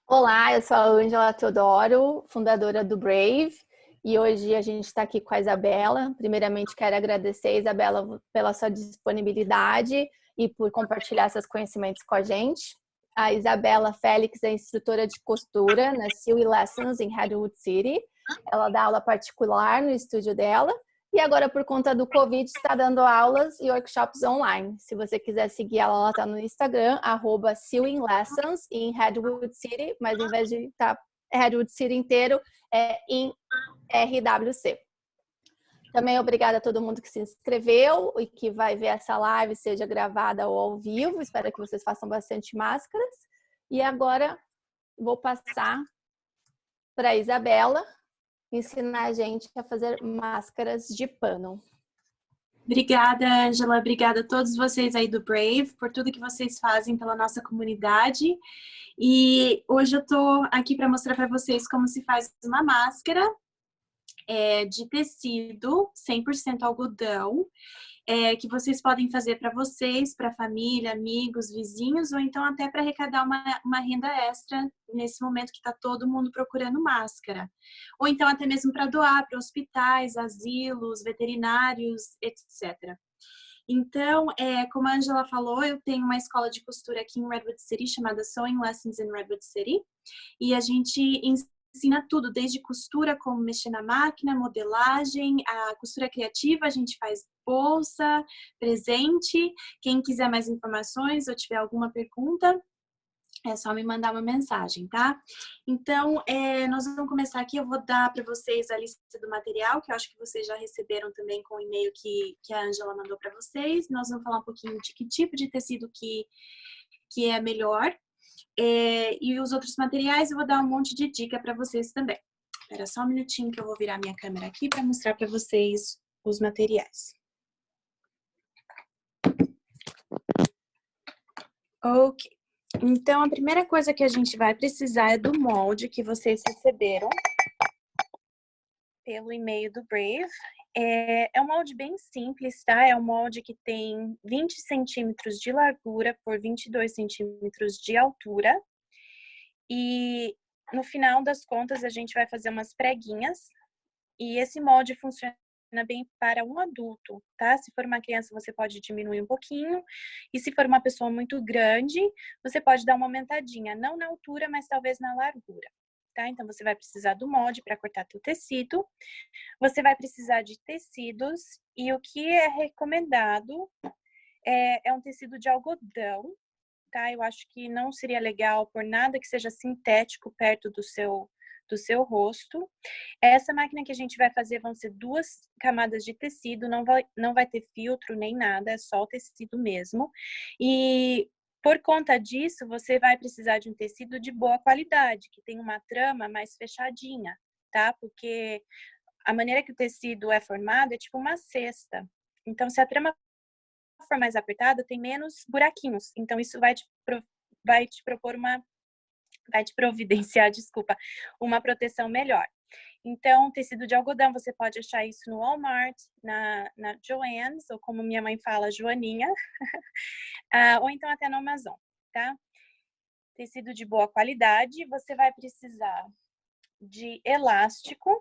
Olá, eu sou a Ângela Teodoro, fundadora do Brave, e hoje a gente está aqui com a Isabela. Primeiramente, quero agradecer, Isabela, pela sua disponibilidade e por compartilhar seus conhecimentos com a gente. A Isabela Félix é instrutora de costura na Sewing Lessons em Redwood City. Ela dá aula particular no estúdio dela e agora, por conta do Covid, está dando aulas e workshops online. Se você quiser seguir ela, ela está no Instagram, @sewinglessons em Redwood City, mas em vez de estar Redwood City inteiro, é em RWC. Também obrigada a todo mundo que se inscreveu e que vai ver essa live, seja gravada ou ao vivo. Espero que vocês façam bastante máscaras. E agora vou passar para a Isabela ensinar a gente a fazer máscaras de pano. Obrigada, Ângela. Obrigada a todos vocês aí do Brave por tudo que vocês fazem pela nossa comunidade. E hoje eu tô aqui para mostrar para vocês como se faz uma máscara de tecido 100% algodão, que vocês podem fazer para vocês, para família, amigos, vizinhos, ou então até para arrecadar uma renda extra nesse momento que está todo mundo procurando máscara. Ou então até mesmo para doar para hospitais, asilos, veterinários, etc. Então, como a Angela falou, eu tenho uma escola de costura aqui em Redwood City chamada Sewing Lessons in Redwood City, e a gente ensina tudo, desde costura, como mexer na máquina, modelagem, a costura criativa, a gente faz bolsa, presente. Quem quiser mais informações ou tiver alguma pergunta, é só me mandar uma mensagem, tá? Então, nós vamos começar aqui. Eu vou dar para vocês a lista do material, que eu acho que vocês já receberam também com o e-mail que a Angela mandou para vocês. Nós vamos falar um pouquinho de que tipo de tecido que é melhor. E os outros materiais eu vou dar um monte de dica para vocês também. Espera só um minutinho que eu vou virar minha câmera aqui para mostrar para vocês os materiais. Ok. Então, a primeira coisa que a gente vai precisar é do molde que vocês receberam pelo e-mail do Brave. É um molde bem simples, tá? É um molde que tem 20 centímetros de largura por 22 centímetros de altura. E no final das contas, a gente vai fazer umas preguinhas. E esse molde funciona bem para um adulto, tá? Se for uma criança, você pode diminuir um pouquinho. E se for uma pessoa muito grande, você pode dar uma aumentadinha. Não na altura, mas talvez na largura, tá? Então, você vai precisar do molde para cortar teu tecido. Você vai precisar de tecidos. E o que é recomendado é um tecido de algodão, tá? Eu acho que não seria legal por nada que seja sintético perto do seu rosto. Essa máquina que a gente vai fazer vão ser 2 camadas de tecido, não vai ter filtro nem nada, é só o tecido mesmo. E por conta disso, você vai precisar de um tecido de boa qualidade, que tem uma trama mais fechadinha, tá? Porque a maneira que o tecido é formado é tipo uma cesta. Então, se a trama for mais apertada, tem menos buraquinhos. Então, isso vai te providenciar, desculpa, uma proteção melhor. Então, tecido de algodão, você pode achar isso no Walmart, na Joann's, ou como minha mãe fala, Joaninha, ou então até no Amazon, tá? Tecido de boa qualidade, você vai precisar de elástico.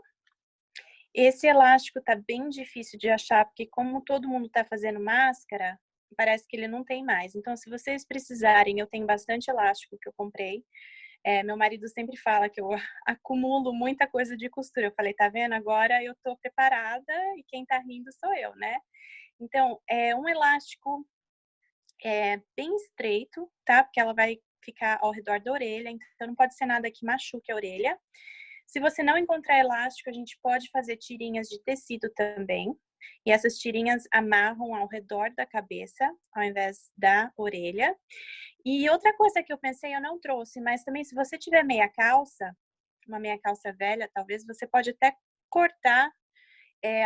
Esse elástico tá bem difícil de achar, porque como todo mundo tá fazendo máscara, parece que ele não tem mais. Então, se vocês precisarem, eu tenho bastante elástico que eu comprei. Meu marido sempre fala que eu acumulo muita coisa de costura. Eu falei, tá vendo? Agora eu tô preparada e quem tá rindo sou eu, né? Então, um elástico bem estreito, tá? Porque ela vai ficar ao redor da orelha, então não pode ser nada que machuque a orelha. Se você não encontrar elástico, a gente pode fazer tirinhas de tecido também. E essas tirinhas amarram ao redor da cabeça, ao invés da orelha. E outra coisa que eu pensei, eu não trouxe, mas também se você tiver meia calça, uma meia calça velha, talvez você pode até cortar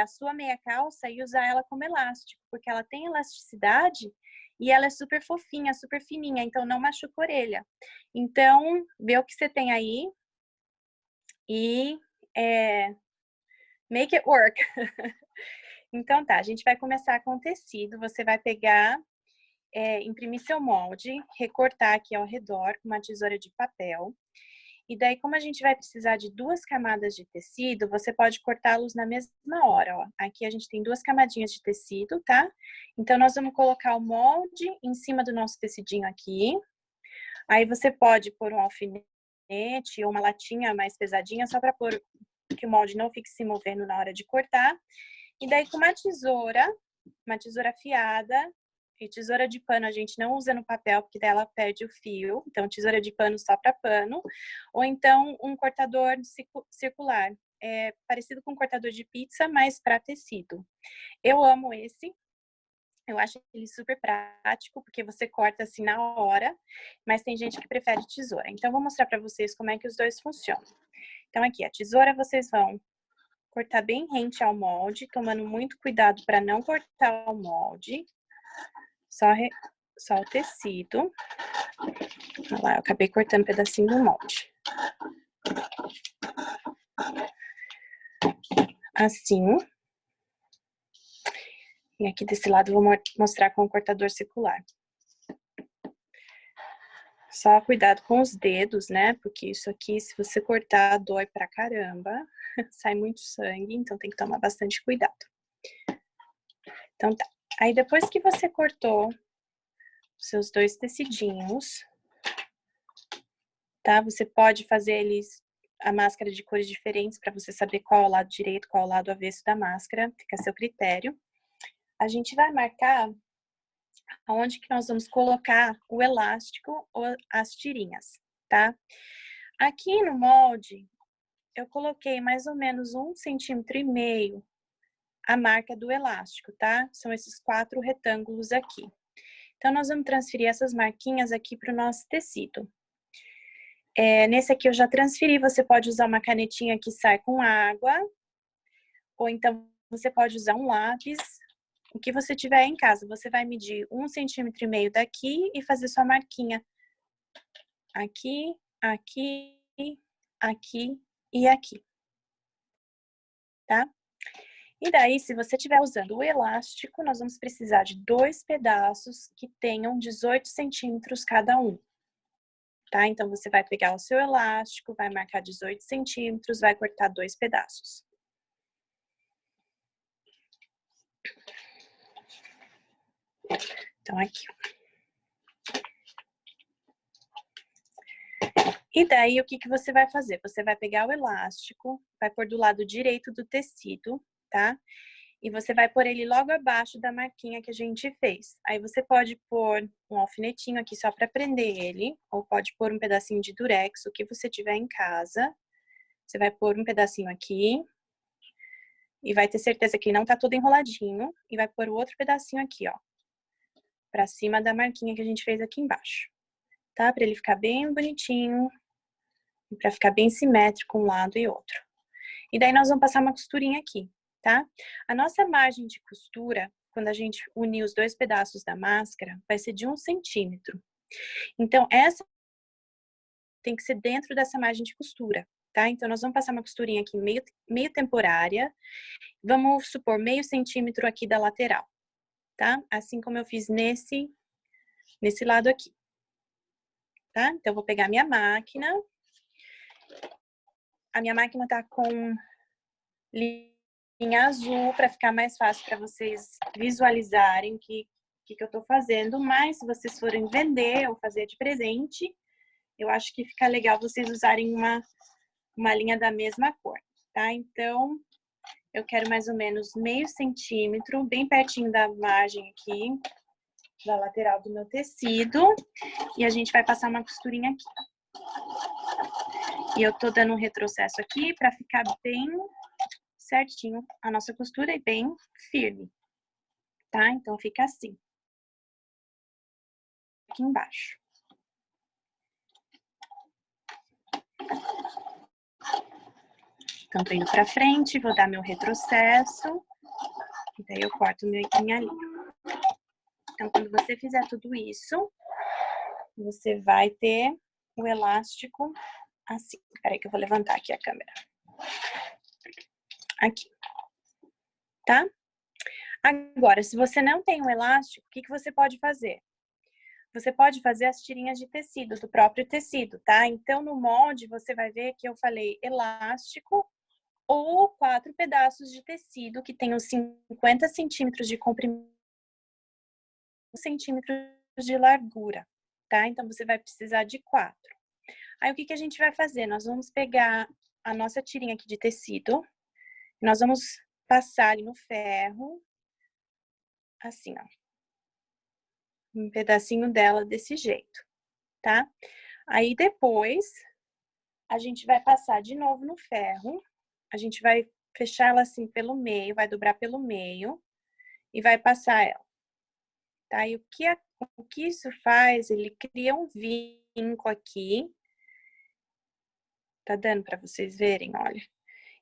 a sua meia calça e usar ela como elástico, porque ela tem elasticidade e ela é super fofinha, super fininha, então não machuca a orelha. Então, vê o que você tem aí e make it work. Então tá, a gente vai começar com o tecido. Você vai pegar, imprimir seu molde, recortar aqui ao redor com uma tesoura de papel. E daí, como a gente vai precisar de 2 camadas de tecido, você pode cortá-los na mesma hora, ó. Aqui a gente tem 2 camadinhas de tecido, tá? Então, nós vamos colocar o molde em cima do nosso tecidinho aqui. Aí você pode pôr um alfinete ou uma latinha mais pesadinha, só para pôr que o molde não fique se movendo na hora de cortar. E daí, com uma tesoura afiada, e tesoura de pano a gente não usa no papel, porque daí ela perde o fio. Então, tesoura de pano só para pano. Ou então, um cortador circular. É parecido com um cortador de pizza, mas para tecido. Eu amo esse. Eu acho ele super prático, porque você corta assim na hora. Mas tem gente que prefere tesoura. Então, eu vou mostrar para vocês como é que os dois funcionam. Então, aqui, a tesoura vocês vão cortar bem rente ao molde, tomando muito cuidado para não cortar o molde. Só o tecido. Olha lá, eu acabei cortando um pedacinho do molde. Assim. E aqui desse lado eu vou mostrar com o cortador circular. Só cuidado com os dedos, né? Porque isso aqui, se você cortar, dói pra caramba. Sai muito sangue, então tem que tomar bastante cuidado. Então tá. Aí depois que você cortou os seus 2 tecidinhos, tá? Você pode fazer eles a máscara de cores diferentes para você saber qual é o lado direito, qual é o lado avesso da máscara, fica a seu critério. A gente vai marcar aonde que nós vamos colocar o elástico ou as tirinhas, tá? Aqui no molde, eu coloquei mais ou menos 1,5 centímetro a marca do elástico, tá? São esses 4 retângulos aqui. Então, nós vamos transferir essas marquinhas aqui para o nosso tecido. Nesse aqui eu já transferi, você pode usar uma canetinha que sai com água, ou então você pode usar um lápis, o que você tiver em casa. Você vai medir 1,5 centímetro daqui e fazer sua marquinha. Aqui, aqui, aqui e aqui. Tá? E daí, se você estiver usando o elástico, nós vamos precisar de 2 pedaços que tenham 18 centímetros cada um. Tá? Então, você vai pegar o seu elástico, vai marcar 18 centímetros, vai cortar 2 pedaços. Então, aqui. E daí, o que você vai fazer? Você vai pegar o elástico, vai pôr do lado direito do tecido, tá? E você vai pôr ele logo abaixo da marquinha que a gente fez. Aí você pode pôr um alfinetinho aqui só para prender ele, ou pode pôr um pedacinho de durex, o que você tiver em casa. Você vai pôr um pedacinho aqui, e vai ter certeza que ele não tá todo enroladinho, e vai pôr o outro pedacinho aqui, ó, pra cima da marquinha que a gente fez aqui embaixo, tá? Pra ele ficar bem bonitinho, e pra ficar bem simétrico um lado e outro. E daí nós vamos passar uma costurinha aqui, tá? A nossa margem de costura, quando a gente unir os 2 pedaços da máscara, vai ser de 1 centímetro. Então, essa tem que ser dentro dessa margem de costura, tá? Então, nós vamos passar uma costurinha aqui meio temporária. Vamos supor meio centímetro aqui da lateral, tá? Assim como eu fiz nesse lado aqui, tá? Então, eu vou pegar minha máquina. A minha máquina tá com linha azul para ficar mais fácil para vocês visualizarem o que eu tô fazendo. Mas, se vocês forem vender ou fazer de presente, eu acho que fica legal vocês usarem uma linha da mesma cor, tá? Então, eu quero mais ou menos meio centímetro, bem pertinho da margem aqui, da lateral do meu tecido. E a gente vai passar uma costurinha aqui. E eu tô dando um retrocesso aqui para ficar bem certinho a nossa costura e bem firme, tá? Então, fica assim. Aqui embaixo. Então, tô indo pra frente, vou dar meu retrocesso. E daí eu corto minha linha. Então, quando você fizer tudo isso, você vai ter o elástico assim. Peraí que eu vou levantar aqui a câmera. Aqui. Tá? Agora, se você não tem um elástico, o que você pode fazer? você pode fazer as tirinhas de tecido, do próprio tecido, tá? Então, no molde, você vai ver que eu falei elástico ou 4 pedaços de tecido que tenham 50 centímetros de comprimento, 1 centímetro de largura, tá? Então, você vai precisar de 4. Aí, o que a gente vai fazer? Nós vamos pegar a nossa tirinha aqui de tecido, nós vamos passar ali no ferro, assim, ó. Um pedacinho dela desse jeito, tá? Aí, depois, a gente vai passar de novo no ferro, a gente vai fechar ela assim pelo meio, vai dobrar pelo meio e vai passar ela, tá? E o que isso faz? Ele cria um vinco aqui, tá dando para vocês verem, olha.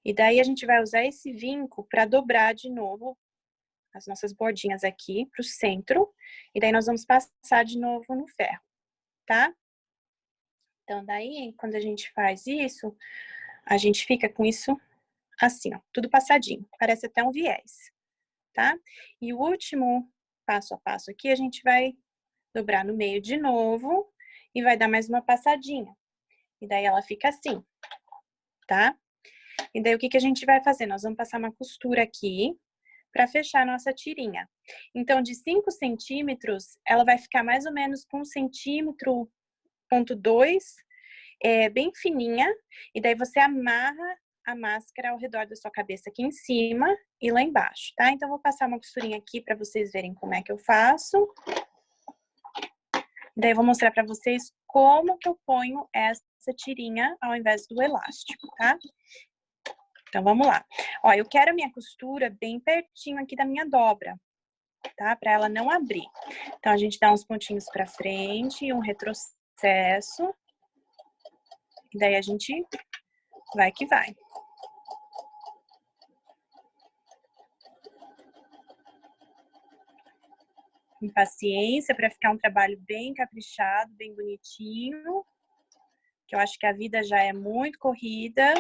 E daí a gente vai usar esse vinco para dobrar de novo as nossas bordinhas aqui pro centro, e daí nós vamos passar de novo no ferro, tá? Então, daí, quando a gente faz isso, a gente fica com isso assim, ó, tudo passadinho. Parece até um viés, tá? E o último passo a passo aqui, a gente vai dobrar no meio de novo e vai dar mais uma passadinha. E daí ela fica assim, tá? E daí o que a gente vai fazer? Nós vamos passar uma costura aqui para fechar a nossa tirinha. Então, de 5 centímetros, ela vai ficar mais ou menos com 1,2 centímetro, bem fininha. E daí você amarra a máscara ao redor da sua cabeça aqui em cima e lá embaixo, tá? Então, vou passar uma costurinha aqui para vocês verem como é que eu faço. Daí, eu vou mostrar para vocês como que eu ponho essa tirinha ao invés do elástico, tá? Então, vamos lá. Ó, eu quero a minha costura bem pertinho aqui da minha dobra, tá? Para ela não abrir. Então, a gente dá uns pontinhos para frente e um retrocesso. E daí, a gente vai que vai. Com paciência, para ficar um trabalho bem caprichado, bem bonitinho. Que eu acho que a vida já é muito corrida,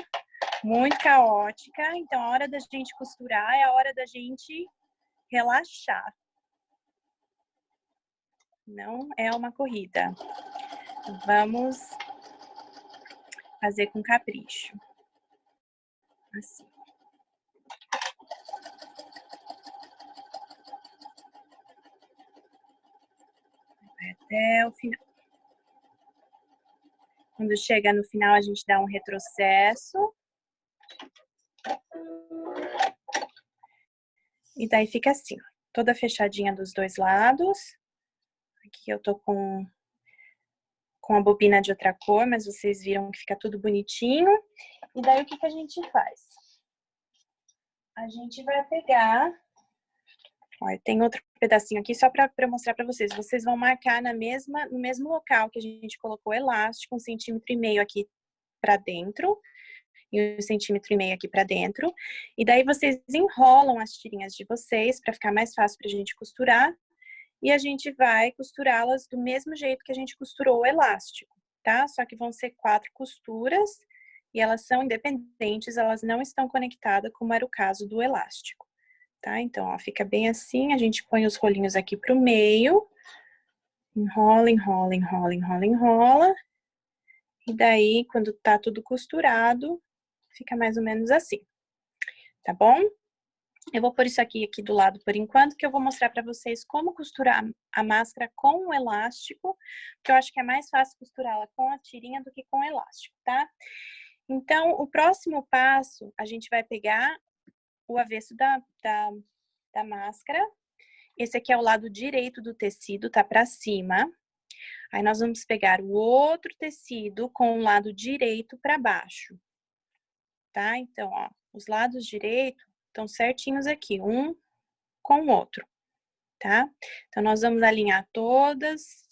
muito caótica. Então, a hora da gente costurar é a hora da gente relaxar. Não é uma corrida. Vamos fazer com capricho. Assim. Vai até o final. Quando chega no final, a gente dá um retrocesso. E daí fica assim, ó, toda fechadinha dos dois lados. Aqui eu tô com a bobina de outra cor, mas vocês viram que fica tudo bonitinho. E daí o que a gente faz? A gente vai pegar... Olha, tem outro pedacinho aqui só para mostrar para vocês. Vocês vão marcar no mesmo local que a gente colocou o elástico, 1,5 centímetro aqui para dentro e 1,5 centímetro aqui para dentro. E daí vocês enrolam as tirinhas de vocês para ficar mais fácil para a gente costurar. E a gente vai costurá-las do mesmo jeito que a gente costurou o elástico, tá? Só que vão ser 4 costuras e elas são independentes, elas não estão conectadas, como era o caso do elástico. Tá? Então, ó, fica bem assim, a gente põe os rolinhos aqui pro meio, enrola, enrola, enrola, enrola, enrola, e daí, quando tá tudo costurado, fica mais ou menos assim, tá bom? Eu vou pôr isso aqui do lado por enquanto, que eu vou mostrar pra vocês como costurar a máscara com o elástico, que eu acho que é mais fácil costurá-la com a tirinha do que com o elástico, tá? Então, o próximo passo, a gente vai pegar o avesso da máscara. Esse aqui é o lado direito do tecido, tá pra cima. Aí, nós vamos pegar o outro tecido com o lado direito pra baixo. Tá? Então, ó, os lados direitos estão certinhos aqui, um com o outro, tá? Então, nós vamos alinhar todas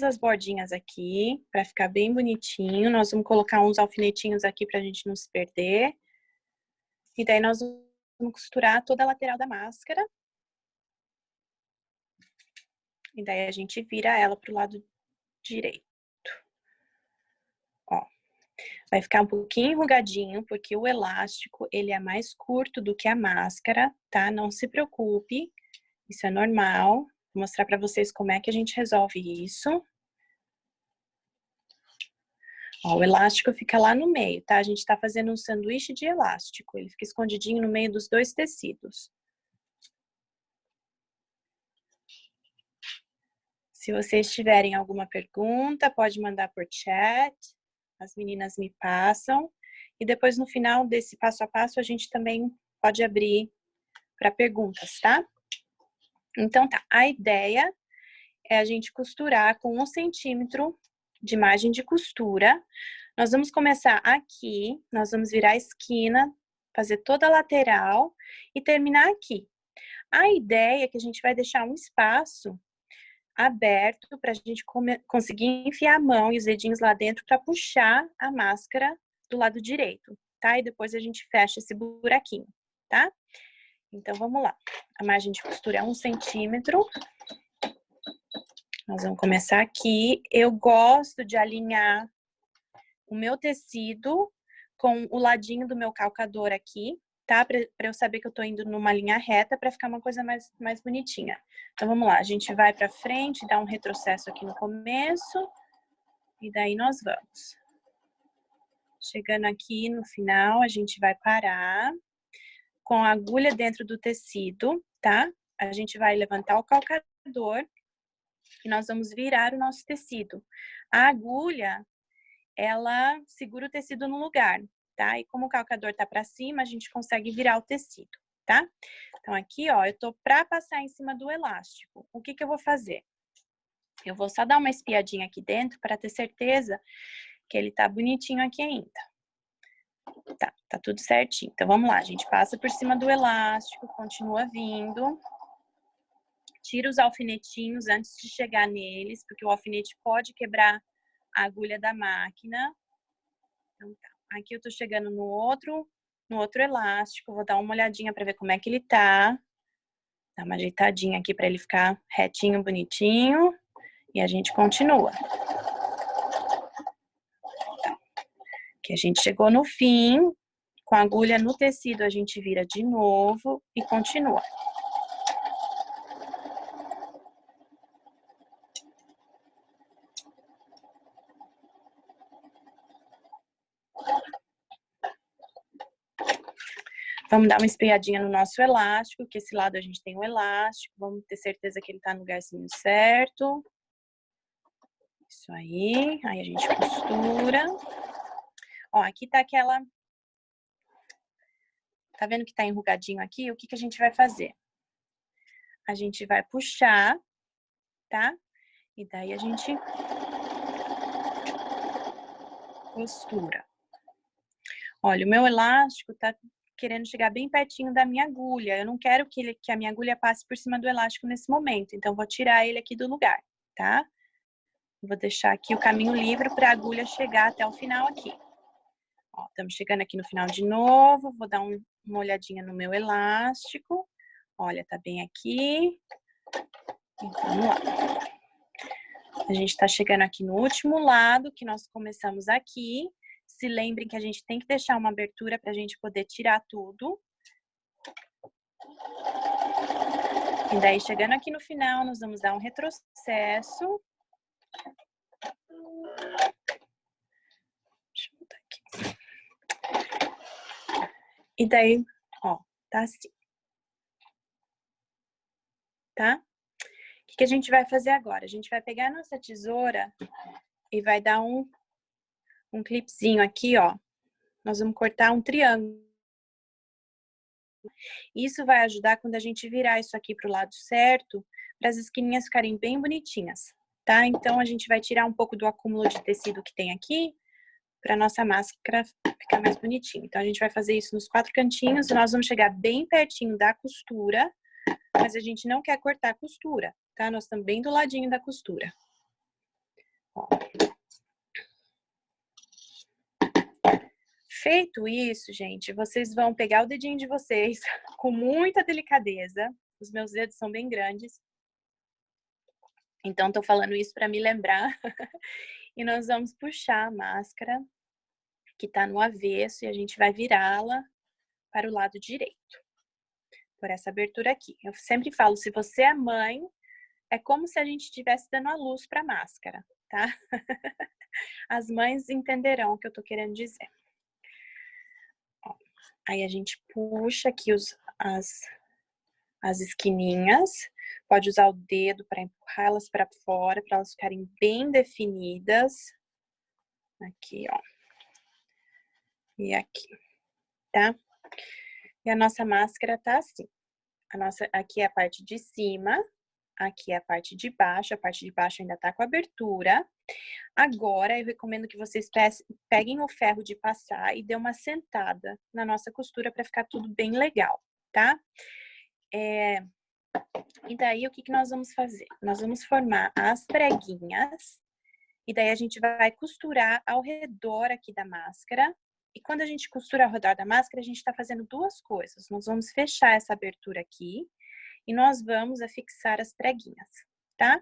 as bordinhas aqui, pra ficar bem bonitinho. Nós vamos colocar uns alfinetinhos aqui pra gente não se perder. E daí, nós vamos costurar toda a lateral da máscara. E daí, a gente vira ela pro lado direito. Ó, vai ficar um pouquinho enrugadinho, porque o elástico, ele é mais curto do que a máscara, tá? Não se preocupe, isso é normal. Vou mostrar para vocês como é que a gente resolve isso. Ó, o elástico fica lá no meio, tá? A gente tá fazendo um sanduíche de elástico. Ele fica escondidinho no meio dos dois tecidos. Se vocês tiverem alguma pergunta, pode mandar por chat. As meninas me passam. E depois, no final desse passo a passo, a gente também pode abrir para perguntas, tá? Então, tá. A ideia é a gente costurar com 1 centímetro de margem de costura. Nós vamos começar aqui, nós vamos virar a esquina, fazer toda a lateral e terminar aqui. A ideia é que a gente vai deixar um espaço aberto para a gente conseguir enfiar a mão e os dedinhos lá dentro para puxar a máscara do lado direito, tá? E depois a gente fecha esse buraquinho, tá? Então, vamos lá. A margem de costura é 1 centímetro. Nós vamos começar aqui. Eu gosto de alinhar o meu tecido com o ladinho do meu calcador aqui, tá? Para eu saber que eu tô indo numa linha reta para ficar uma coisa mais bonitinha. Então, vamos lá. A gente vai para frente, dá um retrocesso aqui no começo. E daí nós vamos. Chegando aqui no final, a gente vai parar com a agulha dentro do tecido, tá? A gente vai levantar o calcador e nós vamos virar o nosso tecido. A agulha, ela segura o tecido no lugar, tá? E como o calcador tá para cima, a gente consegue virar o tecido, tá? Então, aqui, ó, eu tô pra passar em cima do elástico. O que que eu vou fazer? Eu vou só dar uma espiadinha aqui dentro para ter certeza que ele tá bonitinho aqui ainda. Tá tudo certinho. Então, vamos lá. A gente passa por cima do elástico, continua vindo. Tira os alfinetinhos antes de chegar neles, porque o alfinete pode quebrar a agulha da máquina. Então, tá. Aqui eu tô chegando no outro elástico. Vou dar uma olhadinha para ver como é que ele tá. Dar uma ajeitadinha aqui para ele ficar retinho, bonitinho. E a gente continua. Tá. Aqui a gente chegou no fim. Com a agulha no tecido, a gente vira de novo e continua. Vamos dar uma espiadinha no nosso elástico, que esse lado a gente tem o elástico. Vamos ter certeza que ele tá no lugarzinho certo. Isso aí. Aí a gente costura. Ó, aqui tá aquela... Tá vendo que tá enrugadinho aqui? O que que a gente vai fazer? A gente vai puxar, tá? E daí a gente costura. Olha, o meu elástico tá querendo chegar bem pertinho da minha agulha. Eu não quero que a minha agulha passe por cima do elástico nesse momento. Então, vou tirar ele aqui do lugar, tá? Vou deixar aqui o caminho livre para a agulha chegar até o final aqui. Ó, estamos chegando aqui no final de novo. Vou dar uma olhadinha no meu elástico. Olha, tá bem aqui. Então, vamos lá. A gente tá chegando aqui no último lado, que nós começamos aqui. Se lembrem que a gente tem que deixar uma abertura para a gente poder tirar tudo. E daí, chegando aqui no final, nós vamos dar um retrocesso. Deixa eu botar aqui. E daí, ó, tá assim. Tá? O que a gente vai fazer agora? A gente vai pegar a nossa tesoura e vai dar um clipezinho aqui, ó. Nós vamos cortar um triângulo. Isso vai ajudar quando a gente virar isso aqui pro lado certo, para as esquininhas ficarem bem bonitinhas, tá? Então, a gente vai tirar um pouco do acúmulo de tecido que tem aqui, para nossa máscara ficar mais bonitinha. Então, a gente vai fazer isso nos 4 cantinhos e nós vamos chegar bem pertinho da costura, mas a gente não quer cortar a costura, tá? Nós estamos bem do ladinho da costura. Ó. Feito isso, gente, vocês vão pegar o dedinho de vocês com muita delicadeza. Os meus dedos são bem grandes. Então, tô falando isso para me lembrar. E nós vamos puxar a máscara que tá no avesso e a gente vai virá-la para o lado direito. Por essa abertura aqui. Eu sempre falo, se você é mãe, é como se a gente estivesse dando a luz para a máscara, tá? As mães entenderão o que eu tô querendo dizer. Ó, aí a gente puxa aqui as esquininhas, pode usar o dedo para empurrar elas para fora, para elas ficarem bem definidas. Aqui, ó. E aqui, tá? E a nossa máscara tá assim. Aqui é a parte de cima, aqui é a parte de baixo ainda tá com abertura. Agora, eu recomendo que vocês peguem o ferro de passar e dê uma sentada na nossa costura para ficar tudo bem legal, tá? E daí, o que nós vamos fazer? Nós vamos formar as preguinhas e daí a gente vai costurar ao redor aqui da máscara. E quando a gente costura ao redor da máscara, a gente tá fazendo duas coisas. Nós vamos fechar essa abertura aqui e nós vamos afixar as preguinhas, tá?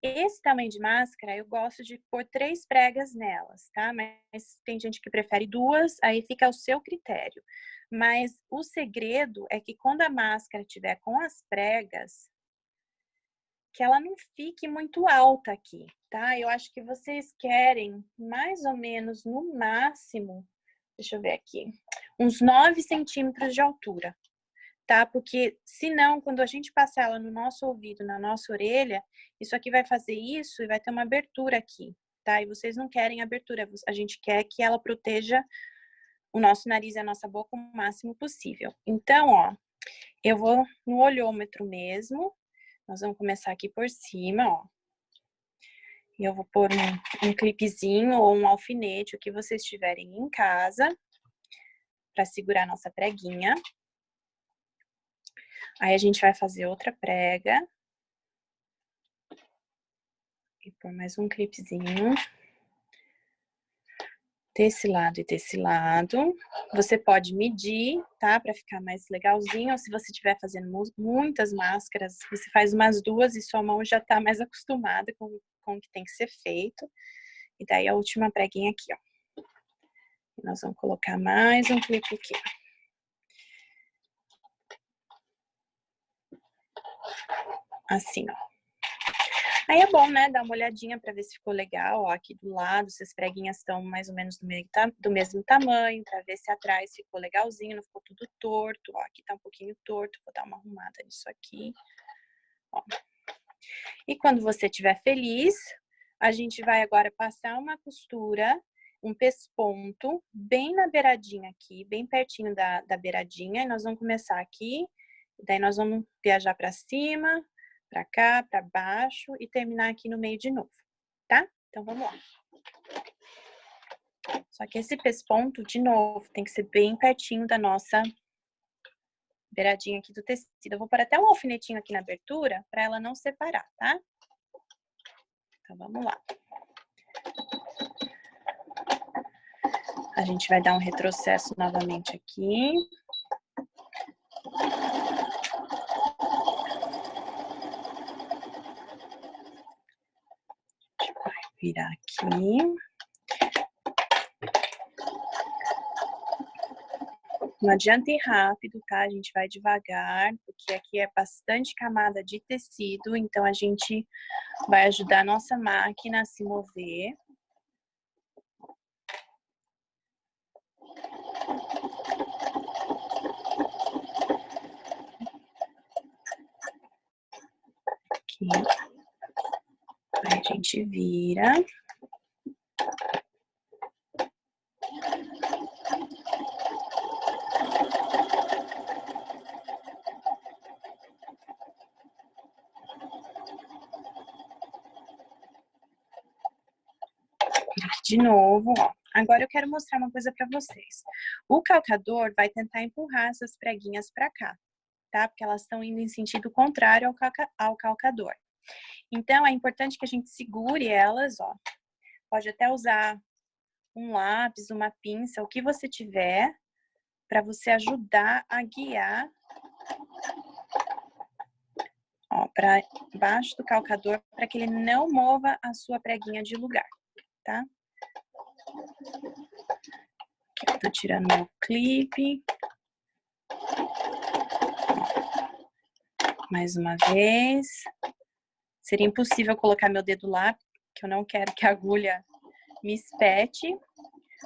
Esse tamanho de máscara, eu gosto de pôr 3 pregas nelas, tá? Mas tem gente que prefere 2, aí fica ao seu critério. Mas o segredo é que quando a máscara estiver com as pregas, que ela não fique muito alta aqui, tá? Eu acho que vocês querem mais ou menos, no máximo, deixa eu ver aqui, uns 9 centímetros de altura, tá? Porque senão, quando a gente passar ela no nosso ouvido, na nossa orelha, isso aqui vai fazer isso e vai ter uma abertura aqui, tá? E vocês não querem abertura, a gente quer que ela proteja o nosso nariz e a nossa boca o máximo possível. Então, ó, eu vou no olhômetro mesmo, nós vamos começar aqui por cima, ó. E eu vou pôr um clipezinho ou um alfinete, o que vocês tiverem em casa, para segurar a nossa preguinha. Aí a gente vai fazer outra prega. E pôr mais um clipezinho. Desse lado e desse lado. Você pode medir, tá? Pra ficar mais legalzinho. Ou se você estiver fazendo muitas máscaras, você faz umas 2 e sua mão já tá mais acostumada com o que tem que ser feito. E daí a última preguinha aqui, ó. E nós vamos colocar mais um clipe aqui. Assim, ó. Aí é bom, né, dar uma olhadinha pra ver se ficou legal, ó, aqui do lado, se as preguinhas estão mais ou menos do mesmo tamanho, pra ver se atrás ficou legalzinho, não ficou tudo torto, ó, aqui tá um pouquinho torto, vou dar uma arrumada nisso aqui, ó. E quando você estiver feliz, a gente vai agora passar uma costura, um pesponto, bem na beiradinha aqui, bem pertinho da beiradinha, e nós vamos começar aqui, daí nós vamos viajar pra cima, pra cá, pra baixo e terminar aqui no meio de novo, tá? Então, vamos lá. Só que esse pesponto, de novo, tem que ser bem pertinho da nossa beiradinha aqui do tecido. Eu vou pôr até um alfinetinho aqui na abertura pra ela não separar, tá? Então, vamos lá. A gente vai dar um retrocesso novamente aqui. Virar aqui. Não adianta ir rápido, tá? A gente vai devagar, porque aqui é bastante camada de tecido, então a gente vai ajudar a nossa máquina a se mover. Aqui. Aí a gente vira. De novo, ó. Agora eu quero mostrar uma coisa pra vocês. O calcador vai tentar empurrar essas preguinhas pra cá, tá? Porque elas estão indo em sentido contrário ao calcador. Então, é importante que a gente segure elas, ó. Pode até usar um lápis, uma pinça, o que você tiver, para você ajudar a guiar, ó, para baixo do calcador, para que ele não mova a sua preguinha de lugar, tá? Aqui eu tô tirando meu clipe. Mais uma vez. Seria impossível colocar meu dedo lá, que eu não quero que a agulha me espete,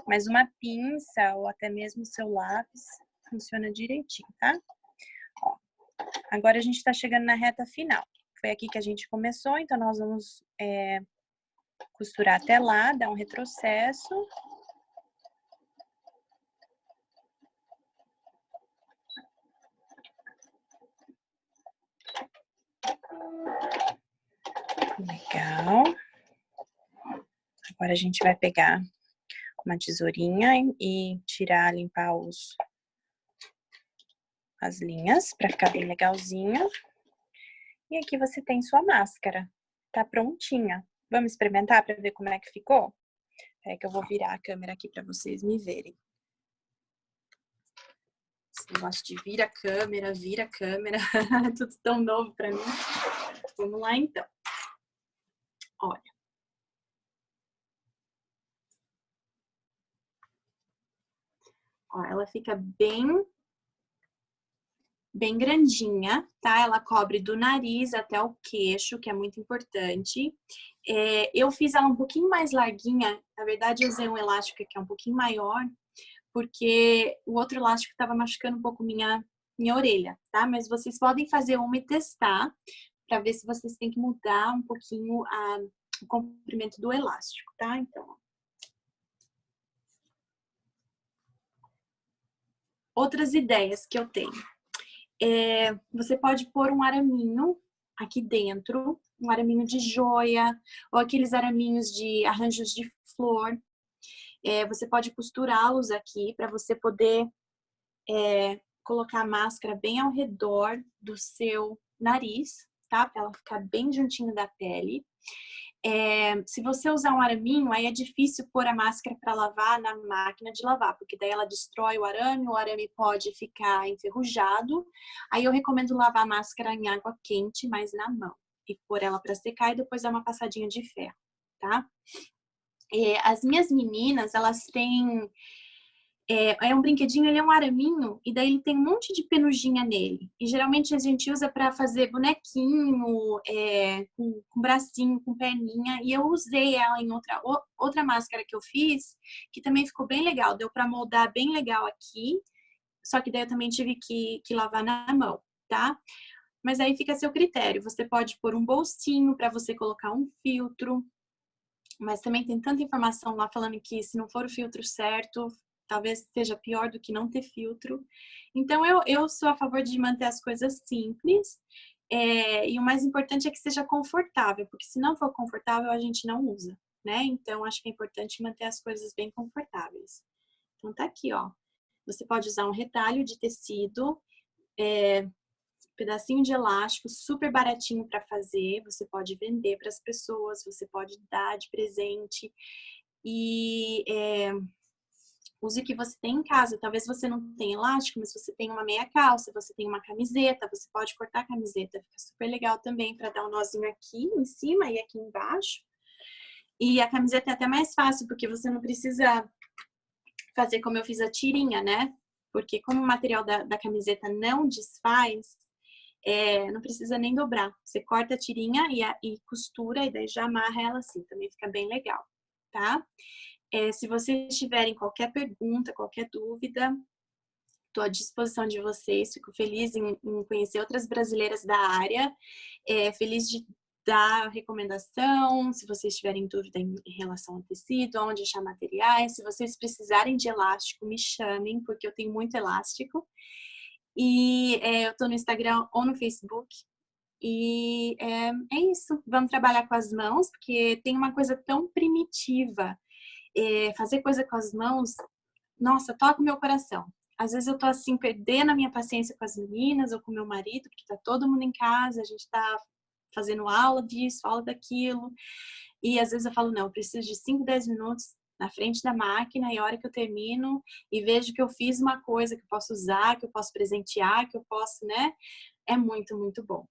mas uma pinça ou até mesmo o seu lápis funciona direitinho, tá? Ó, agora a gente tá chegando na reta final. Foi aqui que a gente começou, então nós vamos costurar até lá, dar um retrocesso. Legal. Agora a gente vai pegar uma tesourinha e tirar, limpar as linhas para ficar bem legalzinho. E aqui você tem sua máscara. Tá prontinha. Vamos experimentar para ver como é que ficou? Peraí que eu vou virar a câmera aqui para vocês me verem. Esse negócio de vira a câmera, tudo tão novo para mim. Vamos lá então. Olha. Ó, ela fica bem grandinha, tá? Ela cobre do nariz até o queixo, que é muito importante. Eu fiz ela um pouquinho mais larguinha, na verdade eu usei um elástico que é um pouquinho maior, porque o outro elástico estava machucando um pouco minha orelha, tá? Mas vocês podem fazer uma e testar, para ver se vocês têm que mudar um pouquinho o comprimento do elástico, tá? Então, outras ideias que eu tenho. Você pode pôr um araminho aqui dentro, um araminho de joia, ou aqueles araminhos de arranjos de flor. Você pode costurá-los aqui para você poder colocar a máscara bem ao redor do seu nariz, tá? Para ela ficar bem juntinho da pele. Se você usar um araminho, aí é difícil pôr a máscara para lavar na máquina de lavar, porque daí ela destrói o arame pode ficar enferrujado. Aí eu recomendo lavar a máscara em água quente, mas na mão, e pôr ela para secar e depois dar uma passadinha de ferro, tá? As minhas meninas, elas têm... um brinquedinho, ele é um araminho, e daí ele tem um monte de penugem nele. E geralmente a gente usa para fazer bonequinho, com bracinho, com perninha. E eu usei ela em outra máscara que eu fiz, que também ficou bem legal. Deu para moldar bem legal aqui, só que daí eu também tive que lavar na mão, tá? Mas aí fica a seu critério. Você pode pôr um bolsinho para você colocar um filtro. Mas também tem tanta informação lá falando que se não for o filtro certo, talvez seja pior do que não ter filtro. Então, eu sou a favor de manter as coisas simples. E o mais importante é que seja confortável, porque se não for confortável, a gente não usa, né? Então, acho que é importante manter as coisas bem confortáveis. Então, tá aqui, ó. Você pode usar um retalho de tecido, pedacinho de elástico, super baratinho para fazer. Você pode vender para as pessoas, você pode dar de presente. E use o que você tem em casa. Talvez você não tenha elástico, mas você tem uma meia calça, você tem uma camiseta, você pode cortar a camiseta. Fica super legal também para dar um nozinho aqui em cima e aqui embaixo. E a camiseta é até mais fácil, porque você não precisa fazer como eu fiz a tirinha, né? Porque como o material da camiseta não desfaz, não precisa nem dobrar. Você corta a tirinha e costura e daí já amarra ela assim. Também fica bem legal, tá? Se vocês tiverem qualquer pergunta, qualquer dúvida, estou à disposição de vocês. Fico feliz em conhecer outras brasileiras da área. Feliz de dar recomendação, se vocês tiverem dúvida em relação ao tecido, onde achar materiais. Se vocês precisarem de elástico, me chamem, porque eu tenho muito elástico. E eu estou no Instagram ou no Facebook. E é isso. Vamos trabalhar com as mãos, porque tem uma coisa tão primitiva. Fazer coisa com as mãos, nossa, toca o meu coração. Às vezes eu tô assim, perdendo a minha paciência com as meninas ou com meu marido, porque tá todo mundo em casa, a gente tá fazendo aula disso, aula daquilo. E às vezes eu falo, não, eu preciso de 5, 10 minutos na frente da máquina e a hora que eu termino e vejo que eu fiz uma coisa que eu posso usar, que eu posso presentear, que eu posso, né? É muito, muito bom.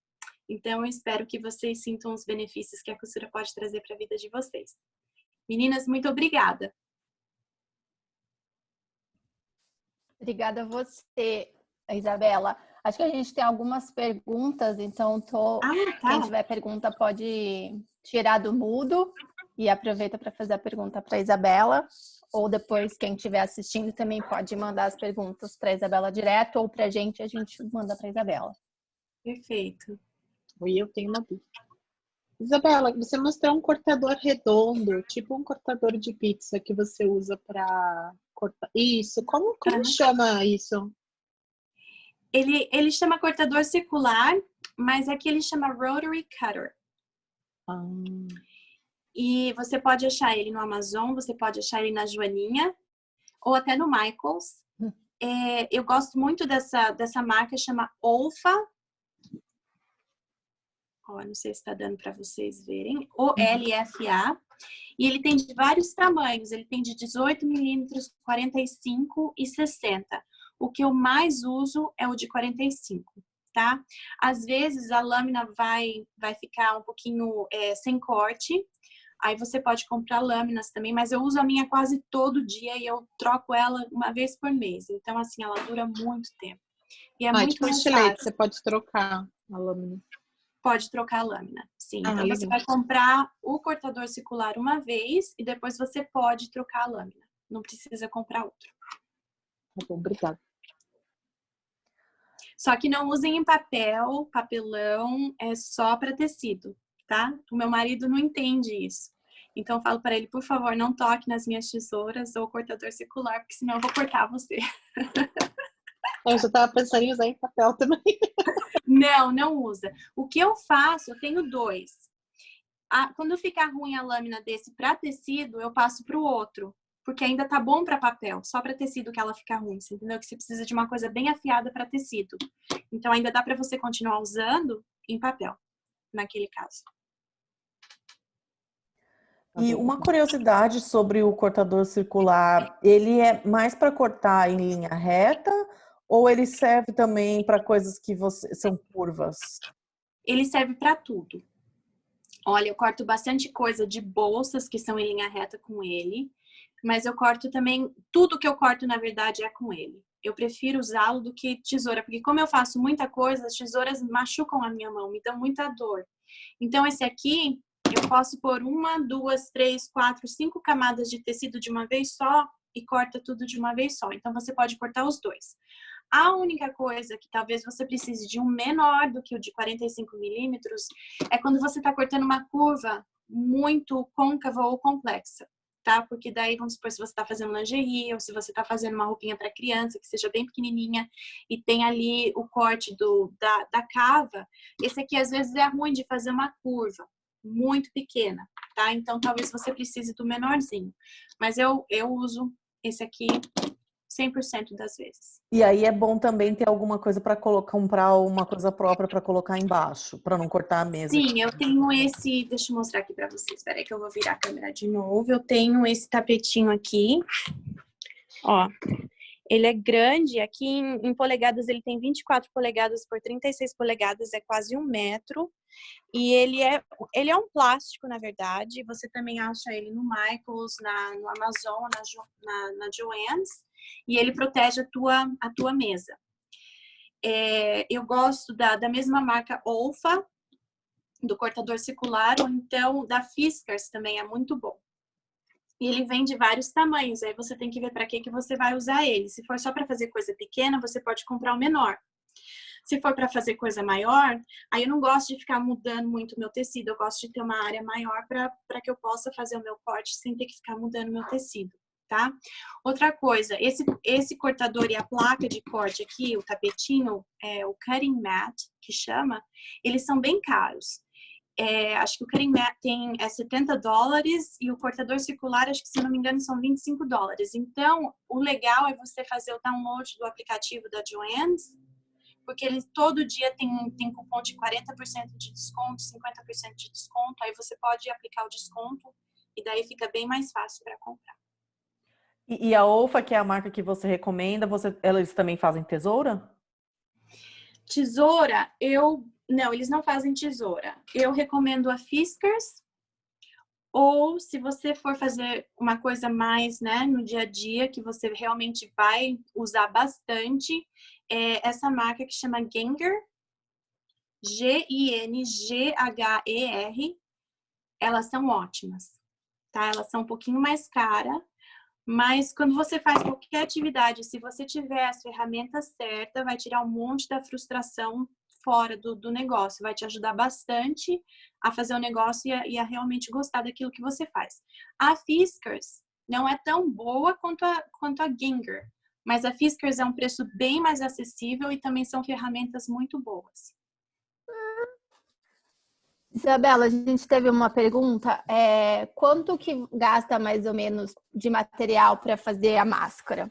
Então eu espero que vocês sintam os benefícios que a costura pode trazer para a vida de vocês. Meninas, muito obrigada. Obrigada a você, Isabela. Acho que a gente tem algumas perguntas, então quem tiver pergunta pode tirar do mudo e aproveita para fazer a pergunta para a Isabela. Ou depois, quem estiver assistindo também pode mandar as perguntas para a Isabela direto ou para a gente manda para a Isabela. Perfeito. E eu tenho uma dúvida. Isabela, você mostrou um cortador redondo, tipo um cortador de pizza que você usa para cortar. Isso, como chama isso? Ele chama cortador circular, mas aqui ele chama rotary cutter. E você pode achar ele no Amazon, você pode achar ele na Joaninha ou até no Michaels. Eu gosto muito dessa marca, chama Olfa. Não sei se está dando para vocês verem. OLFA. E ele tem de vários tamanhos. Ele tem de 18 milímetros, 45 e 60. O que eu mais uso é o de 45, tá? Às vezes a lâmina vai ficar um pouquinho sem corte. Aí você pode comprar lâminas também, mas eu uso a minha quase todo dia e eu troco ela uma vez por mês. Então, assim, ela dura muito tempo. E é muito tipo mais estilete, fácil. você pode trocar a lâmina. Pode trocar a lâmina, sim. Então, você vai comprar o cortador circular uma vez e depois você pode trocar a lâmina. Não precisa comprar outro. Tá bom, obrigada. Só que não usem em papelão, é só para tecido, tá? O meu marido não entende isso. Então, eu falo para ele, por favor, não toque nas minhas tesouras ou cortador circular, porque senão eu vou cortar você. Eu já estava pensando em usar em papel também. Não usa. O que eu faço, eu tenho dois. Quando ficar ruim a lâmina desse para tecido, eu passo para o outro. Porque ainda tá bom para papel, só para tecido que ela fica ruim. Você entendeu? Que você precisa de uma coisa bem afiada para tecido. Então, ainda dá para você continuar usando em papel, naquele caso. E uma curiosidade sobre o cortador circular, ele é mais para cortar em linha reta ou ele serve também para coisas que são curvas? Ele serve para tudo. Olha, eu corto bastante coisa de bolsas que são em linha reta com ele, mas eu corto também, tudo que eu corto na verdade é com ele. Eu prefiro usá-lo do que tesoura, porque como eu faço muita coisa, as tesouras machucam a minha mão, me dão muita dor. Então esse aqui, eu posso pôr 1, 2, 3, 4, 5 camadas de tecido de uma vez só e corta tudo de uma vez só. Então você pode cortar os dois. A única coisa que talvez você precise de um menor do que o de 45 milímetros é quando você está cortando uma curva muito côncava ou complexa, tá? Porque daí, vamos supor, se você está fazendo lingerie ou se você está fazendo uma roupinha para criança que seja bem pequenininha e tem ali o corte da cava, esse aqui às vezes é ruim de fazer uma curva muito pequena, tá? Então, talvez você precise do menorzinho. Mas eu uso esse aqui 100% das vezes. E aí é bom também ter alguma coisa para comprar uma coisa própria para colocar embaixo, para não cortar a mesa. Sim, eu tenho esse, deixa eu mostrar aqui para vocês. Espera aí que eu vou virar a câmera de novo. Eu tenho esse tapetinho aqui. Ó, ele é grande, aqui em polegadas ele tem 24 polegadas por 36 polegadas, é quase 1 metro. E ele é um plástico, na verdade. Você também acha ele no Michaels, no Amazon, na Joann's. E ele protege a tua mesa. Eu gosto da mesma marca Olfa, do cortador circular, ou então da Fiskars também é muito bom. E ele vem de vários tamanhos, aí você tem que ver para que você vai usar ele. Se for só para fazer coisa pequena, você pode comprar o menor. Se for para fazer coisa maior, aí eu não gosto de ficar mudando muito o meu tecido, eu gosto de ter uma área maior para que eu possa fazer o meu corte sem ter que ficar mudando o meu tecido. Tá? Outra coisa, esse cortador e a placa de corte aqui, o tapetinho, o cutting mat, que chama, eles são bem caros. Acho que o cutting mat tem $70 e o cortador circular, acho que se não me engano, são $25. Então, o legal é você fazer o download do aplicativo da Joann's, porque ele todo dia tem cupom de 40% de desconto, 50% de desconto, aí você pode aplicar o desconto e daí fica bem mais fácil para comprar. E a Olfa, que é a marca que você recomenda, eles também fazem tesoura? Tesoura, não, eles não fazem tesoura. Eu recomendo a Fiskars Ou se você for fazer uma coisa mais, né, no dia a dia, que você realmente vai usar bastante, essa marca que chama Genger, G-I-N-G-H-E-R, elas são ótimas, tá? Elas são um pouquinho mais caras, mas quando você faz qualquer atividade, se você tiver as ferramentas certas, vai tirar um monte da frustração fora do negócio, vai te ajudar bastante a fazer o negócio e a realmente gostar daquilo que você faz. A Fiskars não é tão boa quanto a Genger, mas a Fiskars é um preço bem mais acessível e também são ferramentas muito boas. Isabela, a gente teve uma pergunta. Quanto que gasta mais ou menos de material para fazer a máscara?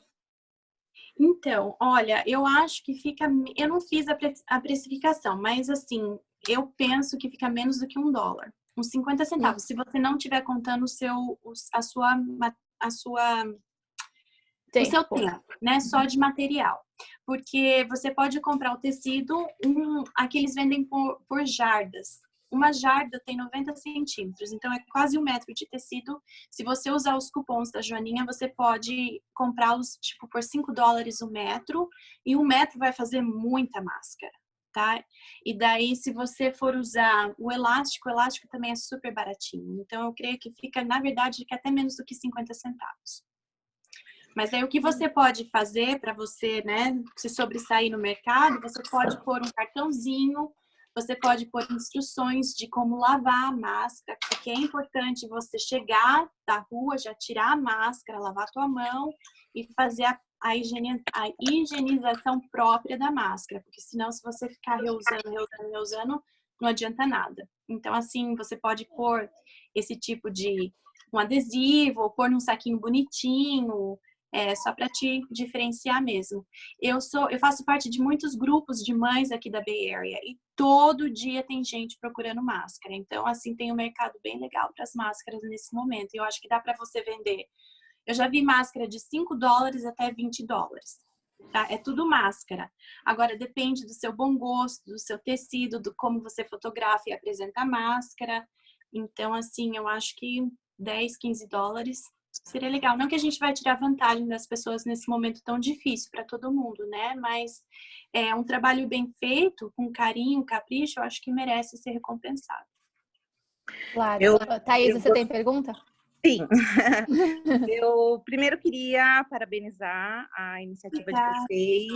Então, olha, eu acho que fica... Eu não fiz a precificação, mas assim, eu penso que fica menos do que $1. Uns 50 centavos. Se você não estiver contando o seu tempo, né? Só de material. Porque você pode comprar o tecido, aqui eles vendem por jardas. Uma jarda tem 90 centímetros, então é quase 1 metro de tecido. Se você usar os cupons da Joaninha, você pode comprá-los tipo por $5 o metro, e 1 metro vai fazer muita máscara, tá? E daí, se você for usar o elástico também é super baratinho. Então, eu creio que fica, na verdade, que até menos do que 50 centavos. Mas aí o que você pode fazer para você, né, se sobressair no mercado, você pode pôr um cartãozinho, você pode pôr instruções de como lavar a máscara, porque é importante você chegar da rua, já tirar a máscara, lavar a tua mão e fazer a higienização própria da máscara, porque senão se você ficar reusando, não adianta nada. Então, assim, você pode pôr esse tipo de um adesivo, ou pôr num saquinho bonitinho, só para te diferenciar mesmo. Eu faço parte de muitos grupos de mães aqui da Bay Area e todo dia tem gente procurando máscara. Então, assim, tem um mercado bem legal para as máscaras nesse momento. Eu acho que dá para você vender. Eu já vi máscara de $5 até $20. Tá? É tudo máscara. Agora, depende do seu bom gosto, do seu tecido, do como você fotografa e apresenta a máscara. Então, assim, eu acho que $10, $15 seria legal. Não que a gente vai tirar vantagem das pessoas nesse momento tão difícil para todo mundo, né? Mas é um trabalho bem feito, com carinho, capricho, eu acho que merece ser recompensado. Claro. Thaís, você tem pergunta? Sim. Eu primeiro queria parabenizar a iniciativa de vocês.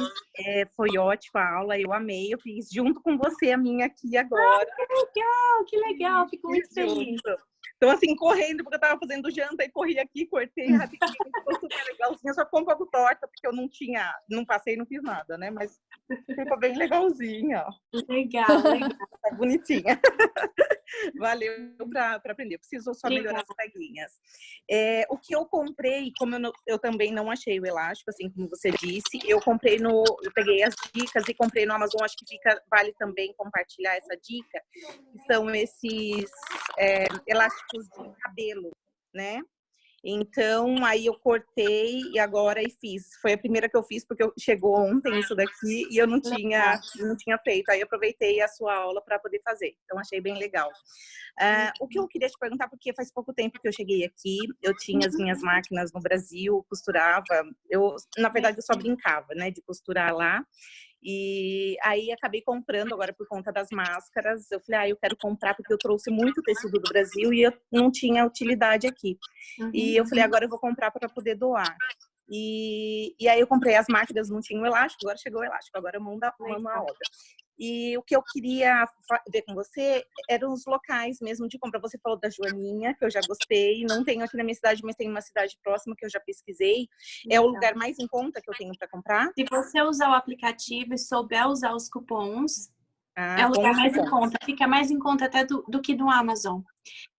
Foi ótima a aula, eu amei. Eu fiz junto com você a minha aqui agora. Que legal. Fico muito feliz. Então, assim, correndo, porque eu tava fazendo janta e corri aqui, cortei rapidinho, ficou super legalzinho. Só ficou um pouco torta, porque eu não passei, não fiz nada, né? Mas ficou bem legalzinha. Legal. Tá bonitinha. Valeu para aprender. Eu preciso só melhorar as regrinhas. O que eu comprei, como eu também não achei o elástico, assim como você disse, eu peguei as dicas e comprei no Amazon, acho que vale também compartilhar essa dica, que são esses elásticos de cabelo, né? Então, aí eu cortei e agora fiz. Foi a primeira que eu fiz, porque chegou ontem isso daqui e eu não tinha feito. Aí eu aproveitei a sua aula para poder fazer. Então, achei bem legal. O que eu queria te perguntar, porque faz pouco tempo que eu cheguei aqui, eu tinha as minhas máquinas no Brasil, costurava. Na verdade, eu só brincava, né, de costurar lá. E aí acabei comprando agora por conta das máscaras. Eu falei, eu quero comprar porque eu trouxe muito tecido do Brasil e eu não tinha utilidade aqui. E eu falei, agora eu vou comprar para poder doar. E aí eu comprei as máquinas, não tinha o elástico, agora chegou o elástico, agora eu mando a obra. E o que eu queria ver com você eram os locais mesmo de compra. Você falou da Joaninha, que eu já gostei. Não tenho aqui na minha cidade, mas tem uma cidade próxima que eu já pesquisei. É o lugar mais em conta que eu tenho para comprar? Se você usar o aplicativo e souber usar os cupons, é o lugar mais em conta. Fica mais em conta até do que do Amazon.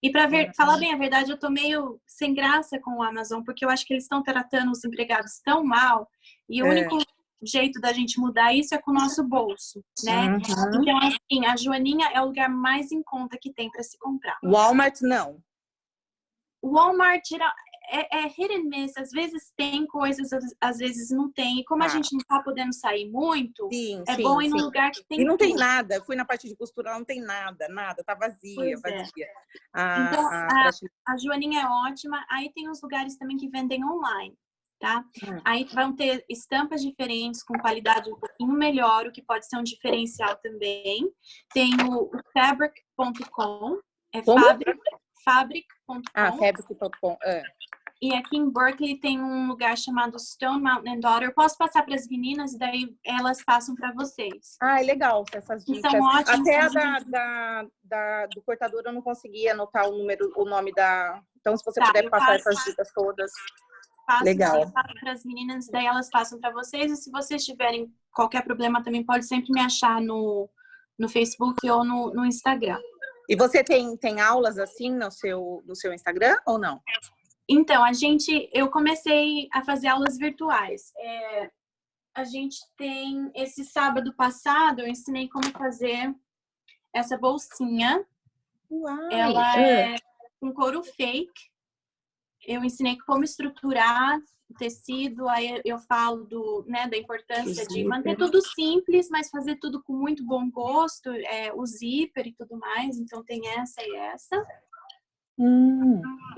E para falar bem a verdade, eu tô meio sem graça com o Amazon, porque eu acho que eles estão tratando os empregados tão mal. E o único jeito da gente mudar isso é com o nosso bolso, né? Então, assim, a Joaninha é o lugar mais em conta que tem para se comprar. Walmart, não. Walmart é hit and miss. Às vezes tem coisas, às vezes não tem. E como a gente não tá podendo sair muito, Sim, é sim, bom ir sim. num lugar que tem E não tem tudo. nada. Eu fui na parte de costura, não tem nada, nada. Tá vazia, Pois é. vazia. Então, Prateleira. a Joaninha é ótima. Aí tem uns lugares também que vendem online, tá? Aí vão ter estampas diferentes, com qualidade um pouquinho melhor, o que pode ser um diferencial também. Tem o fabric.com, é Como? fabric.com. Fabric.com. E aqui em Berkeley tem um lugar chamado Stone Mountain Daughter. Eu posso passar para as meninas e daí elas passam para vocês. É legal essas E dicas. são ótimos. Até do cortador eu não consegui anotar o nome da... Então, se você puder passar essas dicas todas. Legal. Passo para as meninas, daí elas passam para vocês. E se vocês tiverem qualquer problema, também pode sempre me achar no Facebook ou no Instagram. E você tem aulas assim no seu Instagram ou não? Então, eu comecei a fazer aulas virtuais. A gente tem, esse sábado passado, eu ensinei como fazer essa bolsinha. Uai. Ela é com couro fake. Eu ensinei como estruturar o tecido, aí eu falo da importância de manter tudo simples, mas fazer tudo com muito bom gosto, o zíper e tudo mais. Então, tem essa e essa.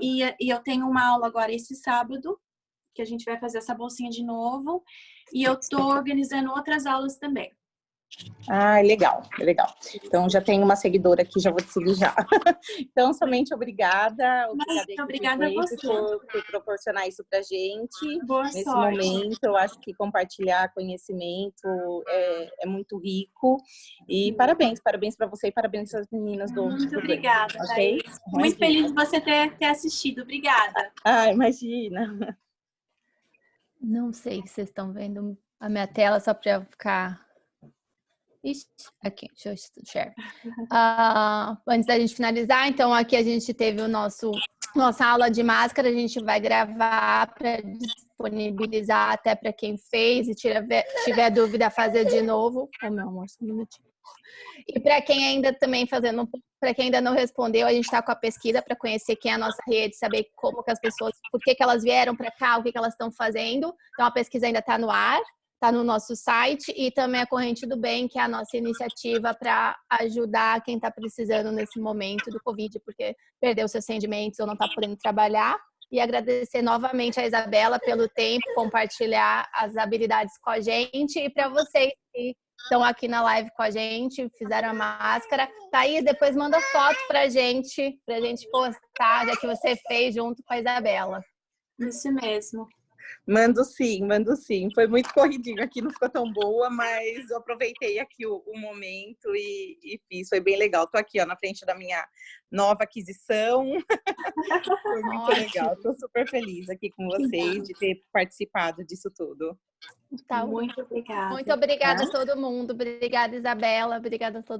E eu tenho uma aula agora esse sábado, que a gente vai fazer essa bolsinha de novo. E eu tô organizando outras aulas também. Legal. Então, já tenho uma seguidora aqui, já vou te seguir já. Então, somente obrigada. Obrigada a você. Por proporcionar isso pra gente. Boa Nesse sorte. momento, eu acho que compartilhar conhecimento é muito rico. E parabéns para você e parabéns às meninas do Muito obrigada, okay? Thaís. Muito feliz de você ter assistido. Obrigada. Imagina. Não sei se vocês estão vendo a minha tela, só para eu ficar... Ixi, aqui, deixa eu share. Antes da gente finalizar, então aqui a gente teve nossa aula de máscara, a gente vai gravar para disponibilizar até para quem fez e tiver dúvida, fazer de novo. Meu amor, só um minutinho. E para quem ainda também para quem ainda não respondeu, a gente está com a pesquisa para conhecer quem é a nossa rede, saber como que as pessoas, por que elas vieram para cá, o que elas estão fazendo. Então a pesquisa ainda está no ar. Está no nosso site, e também a Corrente do Bem, que é a nossa iniciativa para ajudar quem está precisando nesse momento do Covid, porque perdeu seus rendimentos ou não está podendo trabalhar. E agradecer novamente a Isabela pelo tempo, compartilhar as habilidades com a gente, e para vocês que estão aqui na live com a gente, fizeram a máscara. Thaís, depois manda foto para a gente postar, já que você fez junto com a Isabela. Isso mesmo. Mando sim. Foi muito corridinho aqui, não ficou tão boa, mas eu aproveitei aqui o momento e fiz. Foi bem legal. Tô aqui, na frente da minha nova aquisição. Foi muito legal. Tô super feliz aqui com vocês de ter participado disso tudo. Tá, muito obrigada. Muito obrigada a todo mundo. Obrigada, Isabela. Obrigada a todos.